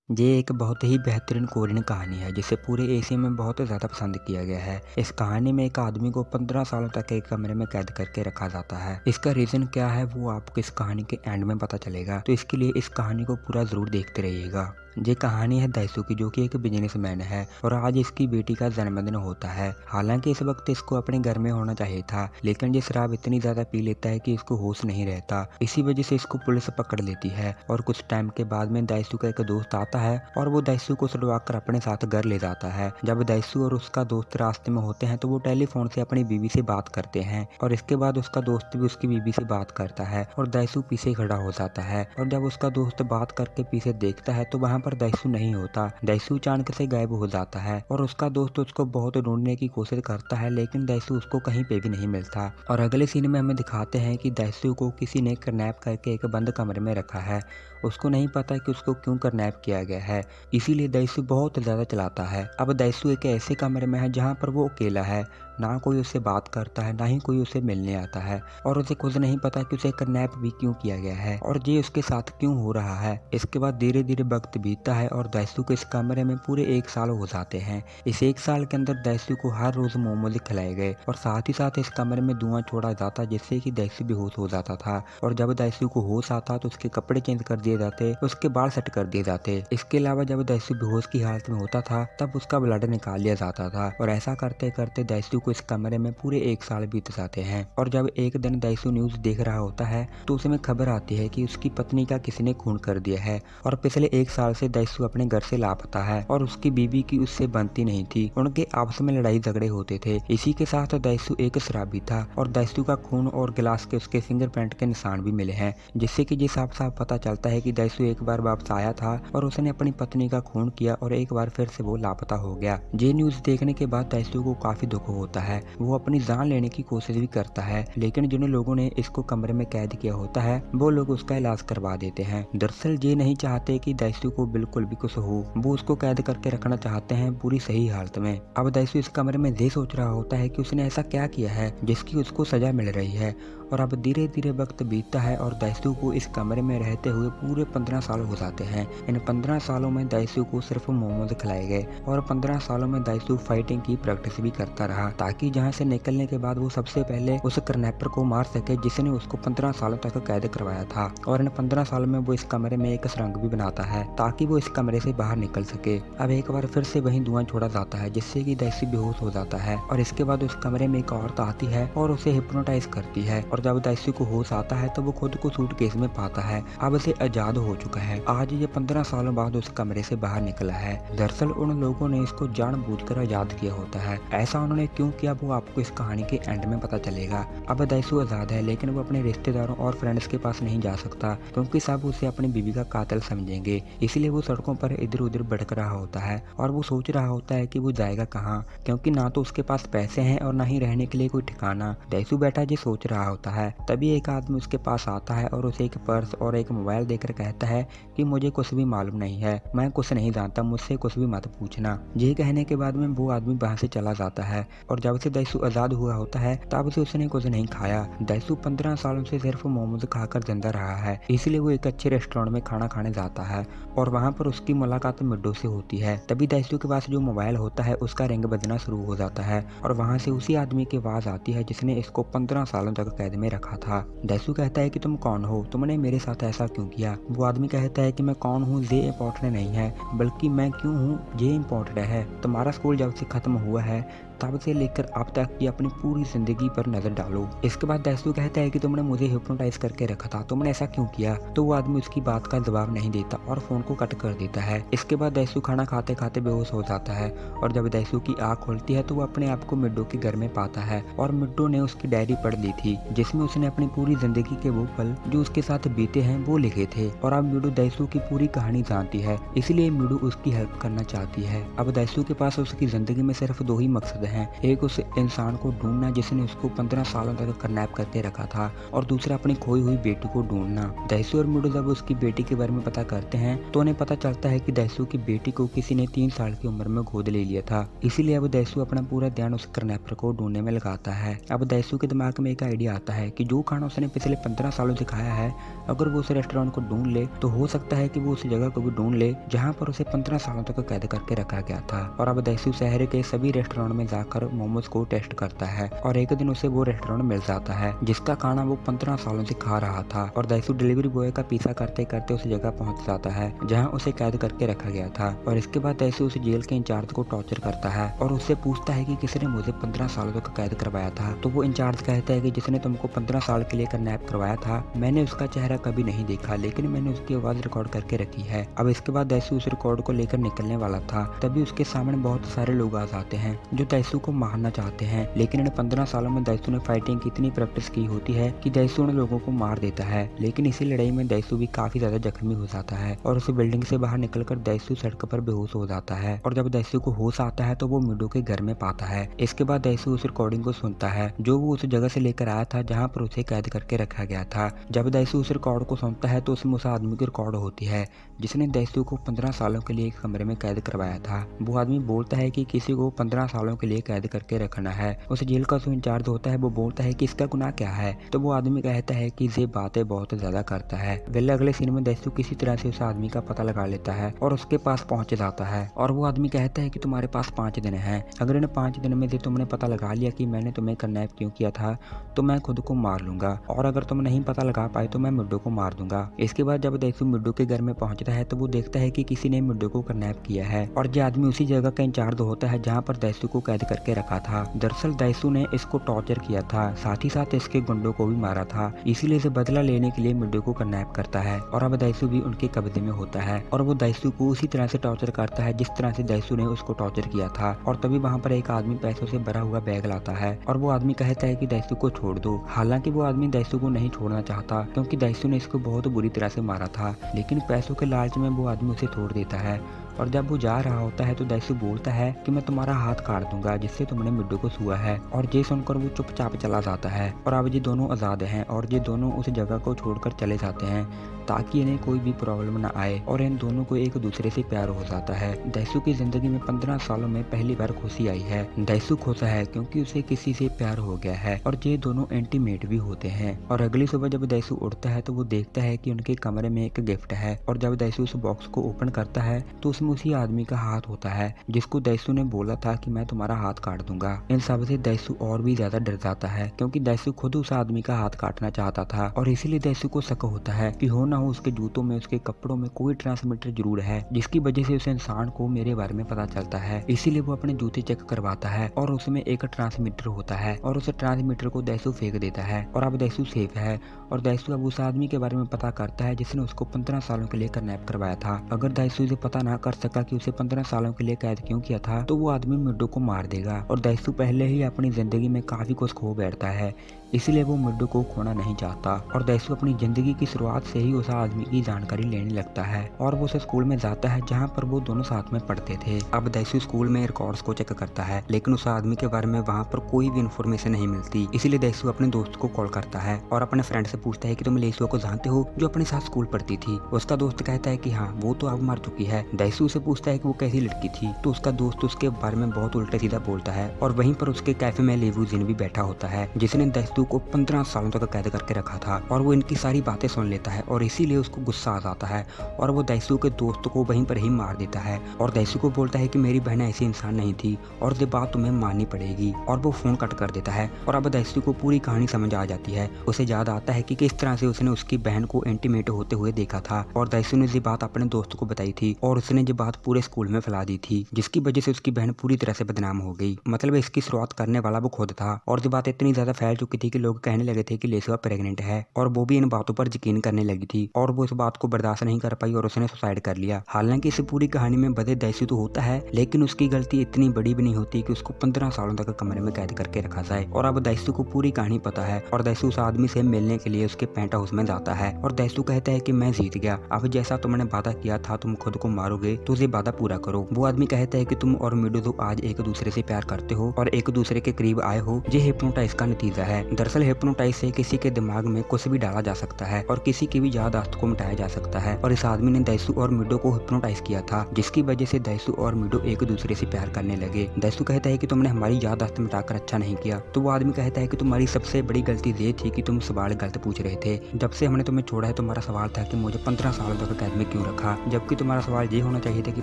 ये एक बहुत ही बेहतरीन कोरियन कहानी है जिसे पूरे एशिया में बहुत ज़्यादा पसंद किया गया है। इस कहानी में एक आदमी को 15 सालों तक एक कमरे में कैद करके रखा जाता है। इसका रीज़न क्या है वो आपको इस कहानी के एंड में पता चलेगा, तो इसके लिए इस कहानी को पूरा ज़रूर देखते रहिएगा। ये कहानी है दाइसू की, जो कि एक बिजनेसमैन है और आज इसकी बेटी का जन्मदिन होता है। हालांकि इस वक्त इसको अपने घर में होना चाहिए था, लेकिन ये शराब इतनी ज्यादा पी लेता है कि इसको होश नहीं रहता। इसी वजह से इसको पुलिस पकड़ लेती है और कुछ टाइम के बाद में दाइसू का एक दोस्त आता है और वो दाइसू को छुड़वा कर अपने साथ घर ले जाता है। जब दाइसू और उसका दोस्त रास्ते में होते हैं तो वो टेलीफोन से अपनी बीवी से बात करते हैं और इसके बाद उसका दोस्त भी उसकी बीवी से बात करता है और दाइसू पीछे खड़ा हो जाता है। और जब उसका दोस्त बात करके पीछे देखता है तो वहाँ पर दाइसू नहीं होता। दाइसू अचानक से गायब हो जाता है और उसका दोस्त उसको बहुत ढूंढने की कोशिश करता है, लेकिन दाइसू उसको कहीं पे भी नहीं मिलता। और अगले सीन में हमें दिखाते हैं कि दाइसू को किसी ने किडनैप करके एक बंद कमरे में रखा है। उसको नहीं पता कि उसको क्यों किडनैप किया गया है, इसीलिए दाइसू बहुत ज्यादा चलाता है। अब दाइसू एक ऐसे कमरे में है जहाँ पर वो अकेला है, ना कोई उससे बात करता है, ना ही कोई उसे मिलने आता है और उसे खुद नहीं पता कि उसे किडनैप भी क्यों किया गया है और ये उसके साथ क्यों हो रहा है। इसके बाद धीरे धीरे वक्त बीतता है और दाइसू को इस कमरे में पूरे 1 साल हो जाते हैं। इस 1 साल के अंदर दाइसू को हर रोज मोमोज खिलाए गए और साथ ही साथ इस कमरे में धुआं छोड़ा जाता, जिससे कि दाइसू बेहोश हो जाता था। और जब दाइसू को होश आता तो उसके कपड़े चेंज कर दिए जाते, उसके बाल सेट कर दिए जाते। इसके अलावा जब दाइसू बेहोश की हालत में होता था तब उसका ब्लड निकाल लिया जाता था और ऐसा करते करते दाइसू को इस कमरे में पूरे 1 साल बीत जाते हैं। और जब एक दिन दाइसू न्यूज देख रहा होता है तो उसे में खबर आती है कि उसकी पत्नी का किसी ने खून कर दिया है और पिछले 1 साल से दाइसू अपने घर से लापता है और उसकी बीवी की उससे बनती नहीं थी। उनके आपस में लड़ाई झगड़े होते थे। इसी के साथ दाइसू एक शराबी था और दाइसू का खून और गिलास के उसके फिंगरप्रिंट के निशान भी मिले हैं, जिससे कि ये साफ साफ पता चलता है कि दाइसू एक बार वापस आया था और उसने अपनी पत्नी का खून किया और एक बार फिर से वो लापता हो गया। ये न्यूज देखने के बाद दाइसू को काफी दुख होता है। वो अपनी जान लेने की कोशिश भी करता है, लेकिन जिन लोगों ने इसको कमरे में कैद किया होता है वो लोग उसका इलाज करवा देते हैं। दरअसल ये नहीं चाहते कि दाइसू को बिल्कुल भी कुछ हो, वो उसको कैद करके रखना चाहते हैं पूरी सही हालत में। अब दाइसू इस कमरे में ये सोच रहा होता है कि उसने ऐसा क्या किया है जिसकी उसको सजा मिल रही है। और अब धीरे धीरे वक्त बीतता है और दाइसू को इस कमरे में रहते हुए पूरे 15 साल हो जाते हैं। इन 15 सालों में दाइसू को सिर्फ मोमोज खिलाए गए और 15 सालों में दाइसू फाइटिंग की प्रैक्टिस भी करता रहा, ताकि जहां से निकलने के बाद वो सबसे पहले उस किडनैपर को मार सके जिसने उसको 15 सालों तक कैद करवाया था। और इन 15 सालों में वो इस कमरे में एक सुरंग भी बनाता है ताकि वो इस कमरे से बाहर निकल सके। अब एक बार फिर से वही धुआं छोड़ा जाता है, जिससे कि दाइसू बेहोश हो जाता है और इसके बाद उस कमरे में एक औरत आती है और उसे हिप्नोटाइज करती है। और जब दाइसू को होश आता है तो वो खुद को सूटकेस में पाता है। अब से आजाद हो चुका है। आज ये 15 सालों बाद उस कमरे से बाहर निकला है। दरअसल उन लोगों ने इसको जानबूझकर आजाद किया होता है। ऐसा उन्होंने क्यों किया वो आपको इस कहानी के एंड में पता चलेगा। अब दाइसू आजाद है, लेकिन वो अपने रिश्तेदारों और फ्रेंड्स के पास नहीं जा सकता क्योंकि सब उसे अपनी बीवी का कातिल समझेंगे। इसलिए वो सड़कों पर इधर उधर भटक रहा होता है और वो सोच रहा होता है कि वो जाएगा कहाँ, क्योंकि ना तो उसके पास पैसे हैं और ना ही रहने के लिए कोई ठिकाना। दाइसू बैठा ये सोच रहा होता है, तभी एक आदमी उसके पास आता है और उसे एक पर्स और एक मोबाइल देकर कहता है कि मुझे कुछ भी मालूम नहीं है, मैं कुछ नहीं जानता, मुझसे कुछ भी मत पूछना। ये कहने के बाद में वो आदमी वहां से चला जाता है। और जब से दाइसू आजाद हुआ होता है तब से उसने कुछ नहीं खाया। दाइसू 15 सालों से सिर्फ मोमोज खाकर जिंदा रहा है, इसलिए वो एक अच्छे रेस्टोरेंट में खाना खाने जाता है और वहाँ पर उसकी मुलाकात मिड्डो से होती है। तभी दाइसू के पास जो मोबाइल होता है उसका रिंग बजना शुरू हो जाता है और वहाँ से उसी आदमी की आवाज आती है जिसने इसको 15 सालों तक कैद में रखा था। दाइसू कहता है कि तुम कौन हो, तुमने मेरे साथ ऐसा क्यों किया। वो आदमी कहता है कि मैं कौन हूँ ये इम्पोर्टेंट नहीं है, बल्कि मैं क्यों हूँ ये इम्पोर्टेंट है। तुम्हारा स्कूल जब से खत्म हुआ है तब से लेकर अब तक की अपनी पूरी जिंदगी पर नजर डालो। इसके बाद दाइसू कहता है कि तुमने मुझे हिप्नोटाइज करके रखा था, तुमने ऐसा क्यों किया। तो वो आदमी उसकी बात का जवाब नहीं देता और फोन को कट कर देता है। इसके बाद दाइसू खाना खाते खाते बेहोश हो जाता है और जब दाइसू की आंख खुलती है तो वो अपने आप को मिड्डो के घर में पाता है और मिड्डो ने उसकी डायरी पढ़ ली थी जिसमें उसने अपनी पूरी जिंदगी के वो पल जो उसके साथ बीते हैं वो लिखे थे। और अब मिड्डो दाइसू की पूरी कहानी जानती है, इसलिए मिड्डो उसकी हेल्प करना चाहती है। अब दाइसू के पास उसकी जिंदगी में सिर्फ 2 ही मकसद हैं। एक उस इंसान को ढूंढना जिसने उसको 15 सालों तक किडनैप करके रखा था और दूसरा अपनी खोई हुई बेटी को ढूंढना। दैसू और मिडो जब उसकी बेटी के बारे में पता करते हैं तो उन्हें पता चलता है कि दैसू की बेटी को किसी ने 3 साल की उम्र में गोद ले लिया था। इसीलिए अब दैसू अपना पूरा ध्यान उस किडनैपर को ढूंढने में लगाता है। अब दैसू के दिमाग में एक आइडिया आता है कि जो खाना उसने पिछले 15 सालों से खाया है, अगर वो उस रेस्टोरेंट को ढूंढ ले तो हो सकता है कि वो उस जगह को भी ढूंढ ले जहाँ पर उसे 15 सालों तक कैद करके रखा गया था। और अब दैसू शहर के सभी रेस्टोरेंट में जाकर मोमोज को टेस्ट करता है और एक दिन उसे वो रेस्टोरेंट मिल जाता है जिसका खाना वो 15 सालों से खा रहा था। और दैसू डिलीवरी बॉय का पीछा करते करते उस जगह पहुंच जाता है जहाँ उसे कैद करके रखा गया था। और इसके बाद दैसू उस जेल के इंचार्ज को टॉर्चर करता है और उससे पूछता है कि किसने मुझे 15 सालों तक कैद करवाया था। तो वो इंचार्ज कहता है कि जिसने तुमको 15 साल के लिए किडनैप करवाया था, मैंने उसका चेहरा कभी नहीं देखा, लेकिन मैंने उसकी आवाज रिकॉर्ड करके रखी है। अब इसके बाद दैसू उस रिकॉर्ड को लेकर निकलने वाला था, तभी उसके सामने बहुत सारे लोग आ जाते हैं जो दैसू को मारना चाहते हैं। लेकिन इन 15 सालों में दैसू ने फाइटिंग की इतनी प्रैक्टिस की होती है कि दैसू उन लोगों को मार देता है। लेकिन इसी लड़ाई में दैसू भी काफी ज्यादा जख्मी हो जाता है और उस बिल्डिंग से बाहर निकलकर दैसू सड़क पर बेहोश हो जाता है। और जब दैसू को होश आता है तो वो मिडो के घर में पाता है। इसके बाद दैसू उस रिकॉर्डिंग को सुनता है जो वो उस जगह से लेकर आया था जहाँ पर उसे कैद करके रखा गया था। जब दैसू उस रिकॉर्ड को सुनता है तो उसमें उस आदमी की रिकॉर्ड होती है जिसने दैसू को 15 सालों के लिए एक कमरे में कैद करवाया था। वो आदमी बोलता है कि किसी को 15 सालों के लिए कैद करके रखना है। उस जेल का जो इंचार्ज होता है वो बोलता है कि इसका गुनाह क्या है, तो वो आदमी कहता है कि ये बातें बहुत ज्यादा करता है। वेल अगले सीन में दैसू किसी तरह से उस आदमी का पता लगा लेता है और उसके पास पहुंच जाता है और वो आदमी कहता है कि तुम्हारे पास 5 दिन है, अगर इन 5 दिन में से तुमने पता लगा लिया कि मैंने तुम्हें किडनैप क्यों किया था तो मैं खुद को मार लूंगा, और अगर तुम नहीं पता लगा पाए तो मैं मिडो को मार दूंगा। इसके बाद जब दैसू मिडो के घर में पहुंचता है तो वो देखता है कि किसी ने मिडो को किडनैप किया है और ये आदमी उसी जगह का इंचार्ज होता है जहाँ पर दैसू को कैद करके रखा था। दरअसल दैसू ने इसको टॉर्चर किया था, साथ ही साथ इसके गुंडों को भी मारा था, इसीलिए इसे बदला लेने के लिए मिडो को किडनैप करता है और अब दैसू भी उनके कब्जे में होता है और वो दैसू को उसी तरह से टॉर्चर करता है जिस तरह से दैसू ने उसको टॉर्चर किया था। और तभी वहाँ पर एक आदमी पैसों से भरा हुआ बैग लाता है और वो आदमी कहता है कि दैसू को छोड़ दो। हालांकि वो आदमी दैसू को नहीं छोड़ना चाहता क्योंकि दैसू ने इसको बहुत बुरी तरह से मारा था, लेकिन पैसों के लालच में वो आदमी उसे छोड़ देता है। और जब वो जा रहा होता है तो दैसू बोलता है कि मैं तुम्हारा हाथ काट दूंगा जिससे तुमने मिडो को छुआ है, और ये सुनकर वो चुपचाप चला जाता है। और अब ये दोनों आजाद हैं और ये दोनों उस जगह को छोड़कर चले जाते हैं ताकि इन्हें कोई भी प्रॉब्लम ना आए, और इन दोनों को एक दूसरे से प्यार हो जाता है। दैसू की जिंदगी में 15 सालों में पहली बार खुशी आई है। दैसू खुश है क्योंकि उसे किसी से प्यार हो गया है और ये दोनों इंटीमेट भी होते हैं। और अगली सुबह जब दैसू उठता है तो वो देखता है कि उनके कमरे में एक गिफ्ट है, और जब दैसू उस बॉक्स को ओपन करता है तो उसमें उसी आदमी का हाथ होता है जिसको दैसू ने बोला था कि मैं तुम्हारा हाथ काट दूंगा। इन सब से दैसू और भी ज्यादा डर जाता है क्योंकि दैसू खुद उस आदमी का हाथ काटना चाहता था, और इसीलिए दैसू को शक होता है कि हो ना हो उसके जूतों में, उसके कपड़ों में कोई ट्रांसमीटर जरूर है जिसकी वजह से उस इंसान को मेरे बारे में पता चलता है। इसीलिए वो अपने जूते चेक करवाता है और उसमें एक ट्रांसमीटर होता है और उस ट्रांसमीटर को दैसू फेंक देता है और अब दैसू सेफ है। और दैसू अब उस आदमी के बारे में पता करता है जिसने उसको 15 सालों के लिए किडनैप करवाया था। अगर दैसू इसे पता ना कर सका कि उसे 15 सालों के लिए कैद क्यों किया था तो वो आदमी मिडो को मार देगा। और दैसू पहले ही अपनी जिंदगी में काफी कुछ खो बैठता है, इसलिए वो मिडो को खोना नहीं चाहता। और दैसू अपनी जिंदगी की शुरुआत से ही उस आदमी की जानकारी लेने लगता है और वो उस स्कूल में जाता है जहाँ पर वो दोनों साथ में पढ़ते थे। अब दैसू स्कूल में रिकॉर्ड्स को चेक करता है लेकिन उस आदमी के बारे में वहाँ पर कोई भी इन्फॉर्मेशन नहीं मिलती, इसीलिए दैसू अपने दोस्त को कॉल करता है और अपने फ्रेंड से पूछता है कि तुम लेसुआ को जानते हो जो अपने साथ स्कूल पढ़ती थी। उसका दोस्त कहता है कि हाँ, वो तो अब मर चुकी है। दैसू से पूछता है कि वो कैसी लड़की थी, तो उसका दोस्त उसके बारे में बहुत उल्टा सीधा बोलता है। और वहीं पर उसके कैफे में लेवुजिन भी बैठा होता है जिसने दैसू को 15 सालों तक कैद करके रखा था, और वो इनकी सारी बातें सुन लेता है और इसीलिए उसको गुस्सा आ जाता है और वो दैसू के दोस्त को वहीं पर ही मार देता है और दैसू को बोलता है कि मेरी बहन ऐसी इंसान नहीं थी और ये बात तुम्हें माननी पड़ेगी, और वो फोन कट कर देता है। और अब दैसू को पूरी कहानी समझ आ जाती है। उसे याद आता है कि किस तरह से उसने उसकी बहन को इंटीमेट होते हुए देखा था और दैसू ने ये बात अपने दोस्त को बताई थी और उसने ये बात पूरे स्कूल में फैला दी थी जिसकी वजह से उसकी बहन पूरी तरह से बदनाम हो गई। मतलब इसकी शुरुआत करने वाला वो खुद था और ये बात इतनी ज्यादा फैल चुकी थी के लोग कहने लगे थे कि लेसुआ प्रेग्नेंट है और वो भी इन बातों पर यकीन करने लगी थी और वो इस बात को बर्दाश्त नहीं कर पाई और उसने सुसाइड कर लिया। हालांकि इस पूरी कहानी में बदे दैसू तो होता है, लेकिन उसकी गलती इतनी बड़ी भी नहीं होती कि उसको 15 सालों तक कमरे में कैद करके रखा जाए। और अब दैसू को पूरी कहानी पता है और दैसू उस आदमी से मिलने के लिए उसके पेंट हाउस में जाता है और दैसू कहता है कि मैं जीत गया, अब जैसा तुमने वादा किया था तुम खुद को मारोगे तो ये वादा पूरा करो। वो आदमी कहता है कि तुम और मिडू तो आज एक दूसरे से प्यार करते हो और एक दूसरे के करीब आए हो, ये हिप्नोटाइज का नतीजा है। दरअसल हिप्नोटाइज से किसी के दिमाग में कुछ भी डाला जा सकता है और किसी की भी याददाश्त को मिटाया जा सकता है और इस आदमी ने दैसू और मिडो को हिप्नोटाइज किया था, जिसकी वजह से दैसू और मिडो एक दूसरे से प्यार करने लगे। दैसू कहता है कि तुमने हमारी याददाश्त मिटाकर अच्छा नहीं किया। तो वो आदमी कहता है कि तुम्हारी सबसे बड़ी गलती ये थी कि तुम सवाल गलत पूछ रहे थे। जब से हमने तुम्हें छोड़ा है तुम्हारा सवाल था कि मुझे 15 सालों तक कैद में क्यों रखा, जबकि तुम्हारा सवाल ये होना चाहिए था कि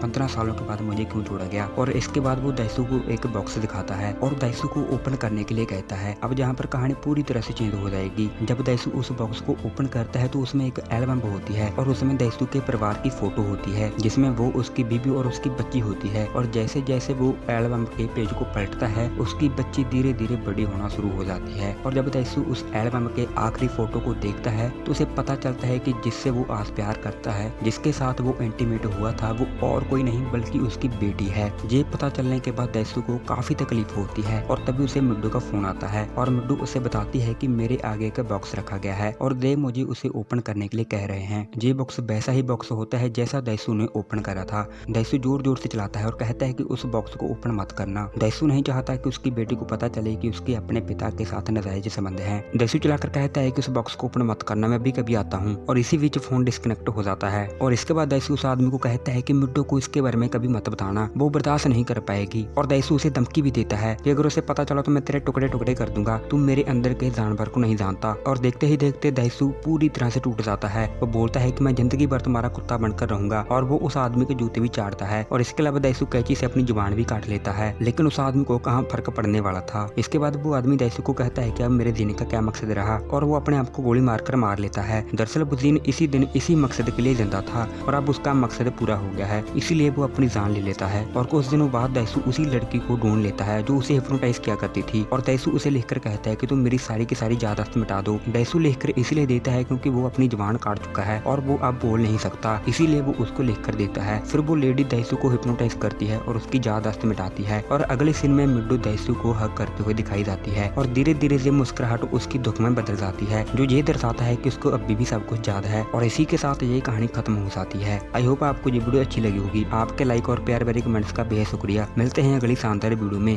15 सालों के बाद मुझे क्यों छोड़ा गया। और इसके बाद वो दैसू को एक बॉक्स दिखाता है और दैसू को ओपन करने के लिए कहता है। अब जहाँ पर कहानी पूरी तरह से चेंज हो जाएगी। जब दैसू उस बॉक्स को ओपन करता है तो उसमें एक एल्बम होती है और उसमें दैसू के परिवार की फोटो होती है, जिसमें वो, उसकी बीबी और उसकी बच्ची होती है। और जैसे जैसे वो एल्बम के पेज को पलटता है उसकी बच्ची धीरे धीरे बड़ी होना शुरू हो जाती है। और जब दैसू उस एल्बम के आखिरी फोटो को देखता है तो उसे पता चलता है कि जिससे वो आज प्यार करता है, जिसके साथ वो इंटीमेट हुआ था, वो और कोई नहीं बल्कि उसकी बेटी है। ये पता चलने के बाद दैसू को काफी तकलीफ होती है और तभी उसे मिड्डू का फोन आता है और मिड्डू उसे बताती है कि मेरे आगे का बॉक्स रखा गया है और दे मुझे उसे ओपन करने के लिए कह रहे हैं। ये बॉक्स वैसा ही बॉक्स होता है जैसा दैसू ने ओपन करा था। दैसू जोर जोर से चलाता है और कहता है कि उस बॉक्स को ओपन मत करना। दैसू नहीं चाहता कि उसकी बेटी को पता चले कि उसके अपने पिता के साथ नाजायज संबंध है। दैसू चलाकर कहता है कि उस बॉक्स को ओपन मत करना, मैं भी कभी आता हूँ। और इसी बीच फोन डिस्कनेक्ट हो जाता है और इसके बाद दैसू उस आदमी को कहता है कि मिड्डू को इसके बारे में कभी मत बताना, वो बर्दाश्त नहीं कर पाएगी। और दैसू उसे धमकी भी देता है कि अगर उसे पता चला तो मैं तेरे टुकड़े टुकड़े कर दूंगा, तुम मेरे अंदर के जानवर को नहीं जानता। और देखते ही देखते दैसू पूरी तरह से टूट जाता है। वो बोलता है कि मैं जिंदगी भर तुम्हारा कुत्ता बनकर रहूंगा और वो उस आदमी के जूते भी चाटता है। और इसके अलावा दैसू कैंची से अपनी जुबान भी काट लेता है, लेकिन उस आदमी को कहाँ फर्क पड़ने वाला था। इसके बाद वो आदमी दैसू को कहता है कि अब मेरे जीने का क्या मकसद रहा और वो अपने आप को गोली मारकर मार लेता है। दरअसल वो जीन इसी दिन इसी मकसद के लिए जिंदा था और अब उसका मकसद पूरा हो गया है, इसीलिए वो अपनी जान ले लेता है। और कुछ दिनों बाद दैसू उसी लड़की को ढूंढ लेता है जो उसे हिप्नोटाइज किया करती थी और दैसू उसे लिखकर कहता है कि तुम मेरी सारी की सारी याददाश्त मिटा दो। दैसू लिखकर इसलिए देता है क्योंकि वो अपनी जुबान काट चुका है और वो अब बोल नहीं सकता, इसीलिए वो उसको लिखकर देता है। फिर वो लेडी दैसू को हिप्नोटाइज करती है और उसकी याददाश्त मिटाती है और अगले सीन में मिड्डू दैसू को हग करते हुए दिखाई जाती है और धीरे धीरे ये मुस्कुराहट उसकी दुख में बदल जाती है, जो ये दर्शाता है कि उसको अभी भी सब कुछ याद है। और इसी के साथ ये कहानी खत्म हो जाती है। आई होप आपको ये वीडियो अच्छी लगी होगी। आपके लाइक और प्यार भरे कमेंट्स का बेहद शुक्रिया। मिलते हैं अगली शानदार वीडियो में।